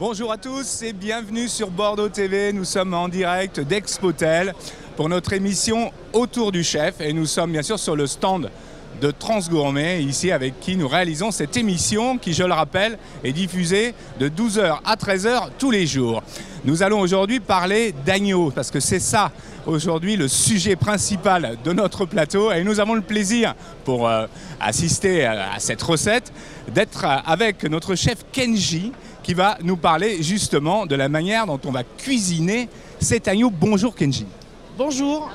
Bonjour à tous et bienvenue sur Bordeaux TV. Nous sommes en direct d'Expotel pour notre émission Autour du chef et nous sommes bien sûr sur le stand de Transgourmet, ici avec qui nous réalisons cette émission qui, je le rappelle, est diffusée de 12h à 13h tous les jours. Nous allons aujourd'hui parler d'agneau parce que c'est ça aujourd'hui le sujet principal de notre plateau et nous avons le plaisir pour assister à cette recette d'être avec notre chef Kenji qui va nous parler justement de la manière dont on va cuisiner cet agneau. Bonjour Kenji. Bonjour.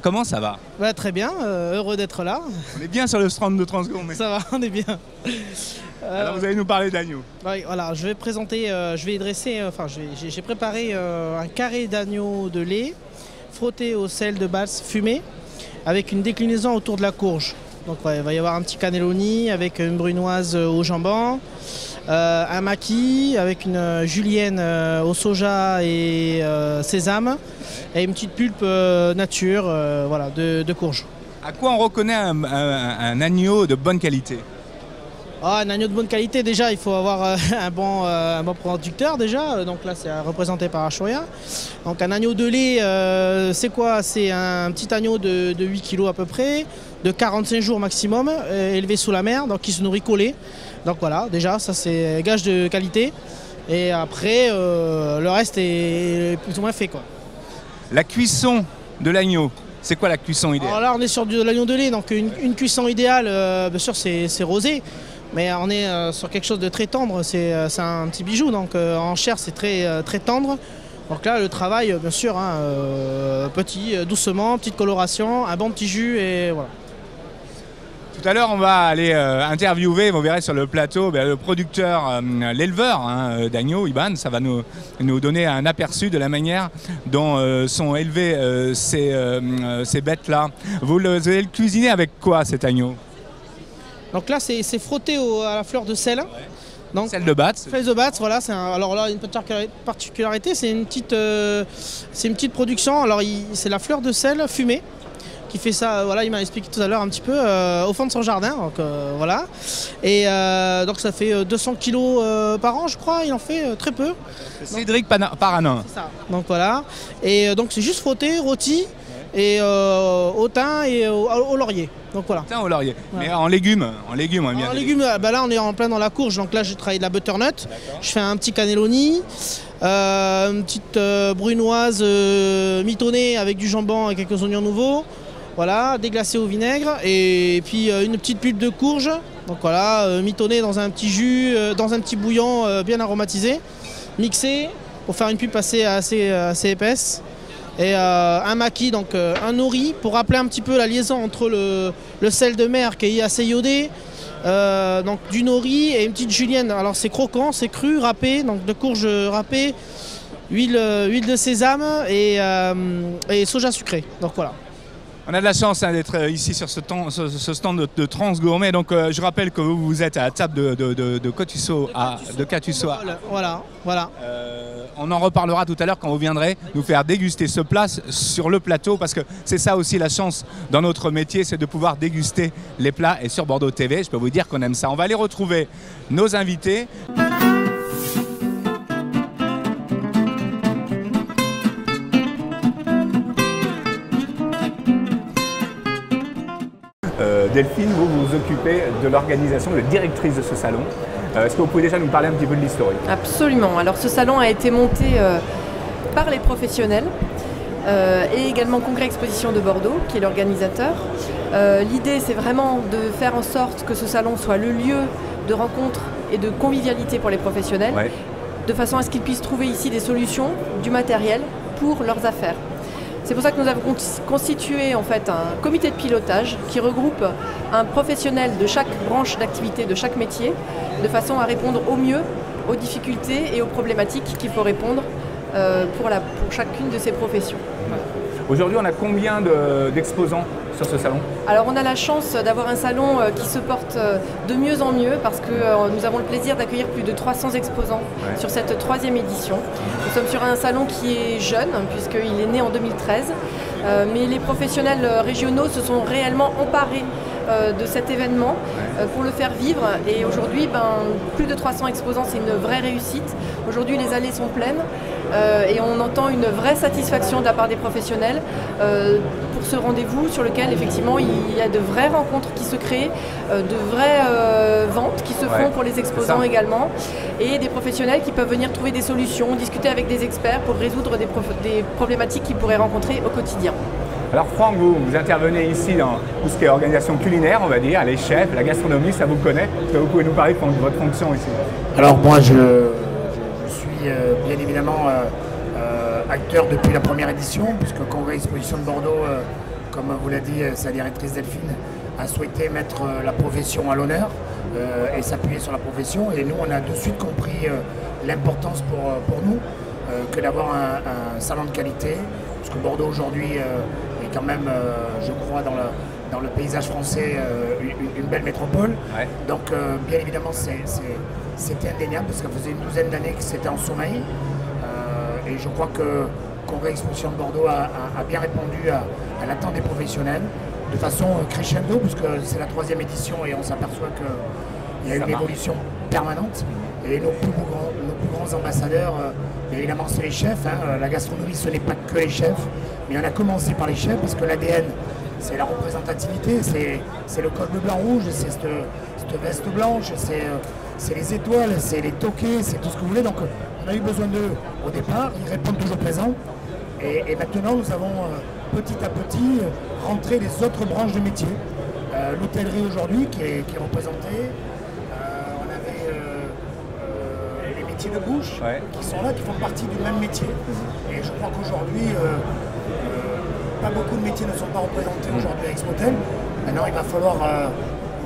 Comment ça va? Très bien, heureux d'être là. On est bien sur le stand de Transgourmet. Ça va, on est bien. Alors vous allez nous parler d'agneau. Oui, voilà, je vais présenter, j'ai préparé un carré d'agneau de lait frotté au sel de Batz fumé avec une déclinaison autour de la courge. Donc il va y avoir un petit cannelloni avec une brunoise au jambon, un maquis avec une julienne au soja et sésame et une petite pulpe nature de courge. À quoi on reconnaît un agneau de bonne qualité? Un agneau de bonne qualité, déjà il faut avoir un bon producteur déjà, donc là c'est représenté par Achoria. Donc un agneau de lait, c'est quoi? C'est un petit agneau de 8 kg à peu près, de 45 jours maximum, élevé sous la mer, donc qui se nourrit collé. Donc voilà, déjà ça c'est gage de qualité. Et après le reste est plus ou moins fait quoi. La cuisson de l'agneau, c'est quoi la cuisson idéale? Alors là on est sur de l'agneau de lait, donc une cuisson idéale, bien sûr c'est rosé. Mais on est sur quelque chose de très tendre, c'est un petit bijou, donc en chair c'est très tendre. Donc là le travail bien sûr, doucement, petite coloration, un bon petit jus et voilà. Tout à l'heure on va aller interviewer, vous verrez sur le plateau, le producteur, l'éleveur d'agneaux, Iban. Ça va nous donner un aperçu de la manière dont sont élevées ces bêtes-là. Vous allez le cuisiner avec quoi cet agneau? Donc là c'est frotté à la fleur de sel. Donc, sel de Batz. Sel de Batz, voilà. Alors là une petite particularité, c'est une petite production. Alors c'est la fleur de sel fumée qui fait ça. Voilà, il m'a expliqué tout à l'heure un petit peu au fond de son jardin. Donc voilà. Et donc ça fait 200 kg par an, je crois. Il en fait très peu. Cédric Paranin. C'est ça. Donc voilà. Et donc c'est juste frotté, rôti. Et au thym et au laurier. Donc voilà. Thym au laurier. Ouais. Mais en légumes, on aime bien. En légumes, là on est en plein dans la courge. Donc là je travaille de la butternut. Je fais un petit cannelloni, une petite brunoise mitonnée avec du jambon et quelques oignons nouveaux. Voilà, déglacé au vinaigre et puis une petite pulpe de courge. Donc voilà, mitonnée dans un petit jus, dans un petit bouillon bien aromatisé, mixé pour faire une pulpe assez épaisse. Et un maquis, donc un nori, pour rappeler un petit peu la liaison entre le sel de mer qui est assez iodé, donc du nori et une petite julienne. Alors c'est croquant, c'est cru, râpé, donc de courge râpée, huile de sésame et soja sucré. Donc voilà. On a de la chance d'être ici sur ce stand de Transgourmet. Donc je rappelle que vous êtes à la table de Catusseau. Voilà. On en reparlera tout à l'heure quand vous viendrez nous faire déguster ce plat sur le plateau parce que c'est ça aussi la chance dans notre métier, c'est de pouvoir déguster les plats. Et sur Bordeaux TV, je peux vous dire qu'on aime ça. On va aller retrouver nos invités. Delphine, vous vous occupez de l'organisation, de la directrice de ce salon. Est-ce que vous pouvez déjà nous parler un petit peu de l'historique? Absolument. Alors ce salon a été monté par les professionnels et également Congrès Exposition de Bordeaux, qui est l'organisateur. L'idée, c'est vraiment de faire en sorte que ce salon soit le lieu de rencontre et de convivialité pour les professionnels, de façon à ce qu'ils puissent trouver ici des solutions, du matériel pour leurs affaires. C'est pour ça que nous avons constitué en fait un comité de pilotage qui regroupe un professionnel de chaque branche d'activité, de chaque métier, de façon à répondre au mieux aux difficultés et aux problématiques qu'il faut répondre pour chacune de ces professions. Aujourd'hui, on a combien d'exposants sur ce salon? Alors on a la chance d'avoir un salon qui se porte de mieux en mieux parce que nous avons le plaisir d'accueillir plus de 300 exposants sur cette 3e édition. Nous sommes sur un salon qui est jeune puisqu'il est né en 2013, mais les professionnels régionaux se sont réellement emparés de cet événement pour le faire vivre. Et aujourd'hui, plus de 300 exposants, c'est une vraie réussite. Aujourd'hui, les allées sont pleines et on entend une vraie satisfaction de la part des professionnels pour ce rendez-vous sur lequel, effectivement, il y a de vraies rencontres qui se créent, de vraies ventes qui se font pour les exposants également, et des professionnels qui peuvent venir trouver des solutions, discuter avec des experts pour résoudre des problématiques qu'ils pourraient rencontrer au quotidien. Alors Franck, vous intervenez ici dans tout ce qui est organisation culinaire, on va dire, les chefs, la gastronomie, ça vous connaît. Est-ce que vous pouvez nous parler de votre fonction ici? Alors moi je suis bien évidemment acteur depuis la première édition, puisque Congrès Exposition de Bordeaux, comme vous l'a dit sa directrice Delphine, a souhaité mettre la profession à l'honneur et s'appuyer sur la profession. Et nous, on a de suite compris l'importance pour nous que d'avoir un salon de qualité, puisque Bordeaux aujourd'hui est quand même, je crois, dans le paysage français, une belle métropole. Ouais. Donc, bien évidemment, c'était indéniable, parce que ça faisait une douzaine d'années que c'était en sommeil. Et je crois que Congrès Exposition de Bordeaux a bien répondu à l'attente des professionnels, de façon crescendo, puisque c'est la 3e édition et on s'aperçoit qu'il y a une évolution permanente. Et nos plus grands ambassadeurs, évidemment, c'est les chefs. La gastronomie, ce n'est pas que les chefs, mais on a commencé par les chefs, parce que l'ADN, c'est la représentativité, c'est le col bleu blanc rouge, c'est cette veste blanche, c'est les étoiles, c'est les toquets, c'est tout ce que vous voulez. Donc on a eu besoin d'eux au départ, ils répondent toujours présents. Et maintenant, nous avons petit à petit rentré les autres branches de métier. L'hôtellerie aujourd'hui qui est représentée. On avait les métiers de bouche qui sont là, qui font partie du même métier. Et je crois qu'aujourd'hui, pas beaucoup de métiers ne sont pas représentés aujourd'hui à Expotel. Maintenant, il va falloir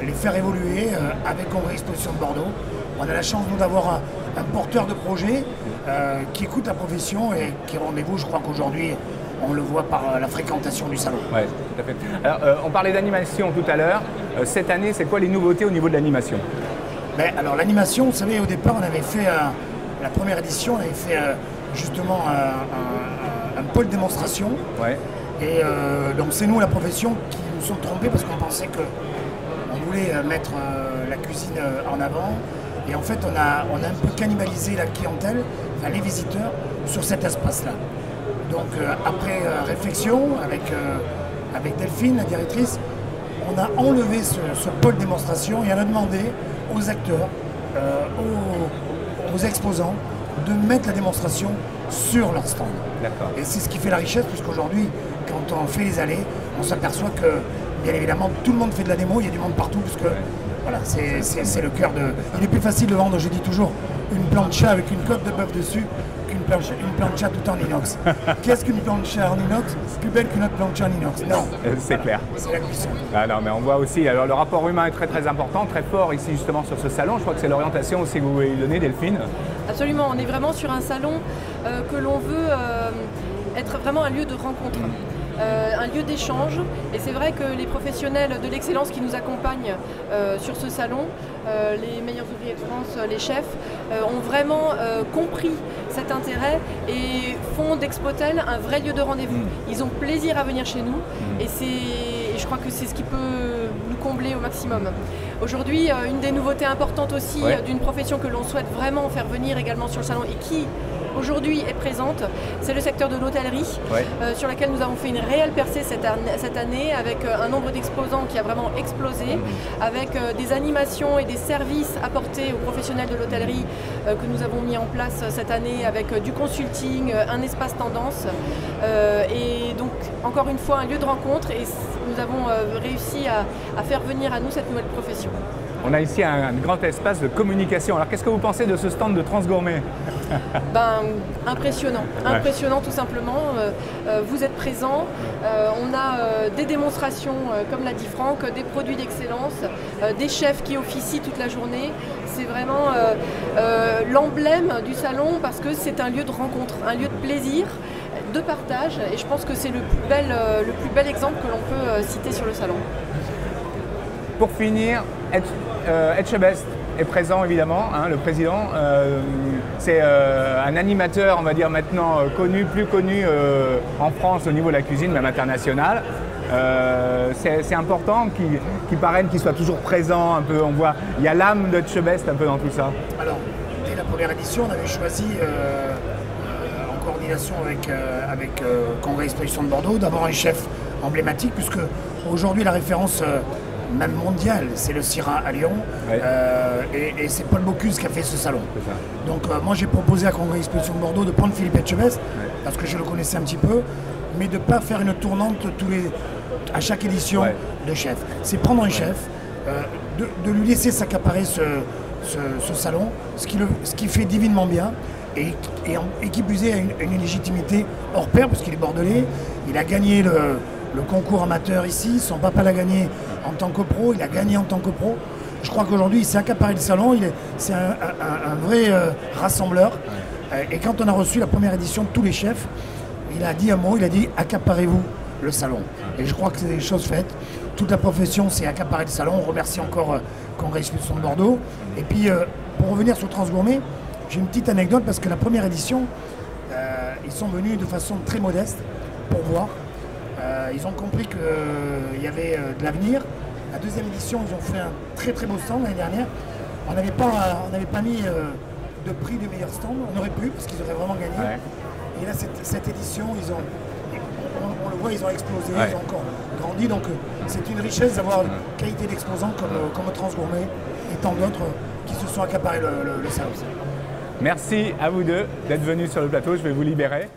les faire évoluer avec Congrès Exposition de Bordeaux. On a la chance, nous, d'avoir un porteur de projet qui écoute la profession et qui est rendez-vous. Je crois qu'aujourd'hui, on le voit par la fréquentation du salon. Oui, tout à fait. Alors, on parlait d'animation tout à l'heure. Cette année, c'est quoi les nouveautés au niveau de l'animation? Alors, l'animation, vous savez, au départ, on avait fait, la première édition, on avait fait justement un pôle démonstration. Ouais. Et donc, c'est nous, la profession, qui nous sommes trompés parce qu'on pensait qu'on voulait mettre la cuisine en avant. Et en fait, on a un peu cannibalisé la clientèle, enfin, les visiteurs, sur cet espace-là. Donc, après réflexion avec Delphine, la directrice, on a enlevé ce pôle démonstration et on a demandé aux acteurs, aux exposants, de mettre la démonstration sur leur stand. Et c'est ce qui fait la richesse, puisqu'aujourd'hui, quand on fait les allées, on s'aperçoit que, bien évidemment, tout le monde fait de la démo, il y a du monde partout, puisque voilà, c'est le cœur de... Il est plus facile de vendre, je dis toujours, une plancha avec une côte de bœuf dessus qu'une plancha tout en inox. Qu'est-ce qu'une plancha en inox? Plus belle qu'une autre plancha en inox. Non. C'est clair. C'est la cuisson. Ah non, mais on voit aussi, alors le rapport humain est très très important, très fort ici justement sur ce salon. Je crois que c'est l'orientation aussi que vous voulez donner, Delphine. Absolument, on est vraiment sur un salon que l'on veut être vraiment un lieu de rencontre. Un lieu d'échange, et c'est vrai que les professionnels de l'excellence qui nous accompagnent sur ce salon, les meilleurs ouvriers de France, les chefs, ont vraiment compris cet intérêt et font d'Expotel un vrai lieu de rendez-vous. Ils ont plaisir à venir chez nous et je crois que c'est ce qui peut nous combler au maximum. Aujourd'hui, une des nouveautés importantes aussi d'une profession que l'on souhaite vraiment faire venir également sur le salon et qui aujourd'hui est présente, c'est le secteur de l'hôtellerie, sur laquelle nous avons fait une réelle percée cette année avec un nombre d'exposants qui a vraiment explosé, avec des animations et des services apportés aux professionnels de l'hôtellerie que nous avons mis en place cette année avec du consulting, un espace tendance et donc encore une fois un lieu de rencontre, et nous avons réussi à faire venir à nous cette nouvelle profession. On a ici un grand espace de communication. Alors qu'est-ce que vous pensez de ce stand de Transgourmet? Impressionnant, impressionnant tout simplement. Vous êtes présents, on a des démonstrations, comme l'a dit Franck, des produits d'excellence, des chefs qui officient toute la journée. C'est vraiment l'emblème du salon parce que c'est un lieu de rencontre, un lieu de plaisir, de partage, et je pense que c'est le plus bel exemple que l'on peut citer sur le salon. Pour finir, Etchebest est présent évidemment, le président. C'est un animateur, on va dire maintenant connu, plus connu en France au niveau de la cuisine, même international. c'est important qu'ils parrainent, qu'ils soient toujours présents un peu. On voit, il y a l'âme de Chebest un peu dans tout ça. Alors, dès la première édition, on avait choisi, en coordination avec Congrès Exposition de Bordeaux, d'avoir un chef emblématique, puisque aujourd'hui la référence même mondiale, c'est le Syrah à Lyon, ouais. Et c'est Paul Bocuse qui a fait ce salon. Donc moi j'ai proposé à Congrès Exposition de Bordeaux de prendre Philippe Etchebest, ouais. Parce que je le connaissais un petit peu, mais de ne pas faire une tournante à chaque édition, ouais. De chef. C'est prendre un, ouais. Chef, de lui laisser s'accaparer ce salon, ce qui fait divinement bien, et qui plus est a une légitimité hors pair, parce qu'il est bordelais, il a gagné le concours amateur ici, son papa l'a gagné en tant que pro, il a gagné en tant que pro. Je crois qu'aujourd'hui il s'est accaparé le salon, c'est un vrai rassembleur. Et quand on a reçu la première édition de tous les chefs, il a dit un mot, il a dit accaparez-vous le salon. Et je crois que c'est des choses faites. Toute la profession s'est accaparée le salon. On remercie encore Congrès Exposition de Bordeaux. Et puis pour revenir sur Transgourmet, j'ai une petite anecdote parce que la première édition, ils sont venus de façon très modeste pour voir. Ils ont compris qu'il y avait de l'avenir. La deuxième édition, ils ont fait un très très beau stand l'année dernière. On n'avait pas mis de prix du meilleur stand. On aurait pu parce qu'ils auraient vraiment gagné. Ouais. Et là, cette édition, on le voit, ils ont explosé, ouais. Ils ont encore grandi. Donc c'est une richesse d'avoir une qualité d'exposants comme Transgourmet et tant d'autres qui se sont accaparés le salon. Merci à vous deux d'être venus sur le plateau. Je vais vous libérer.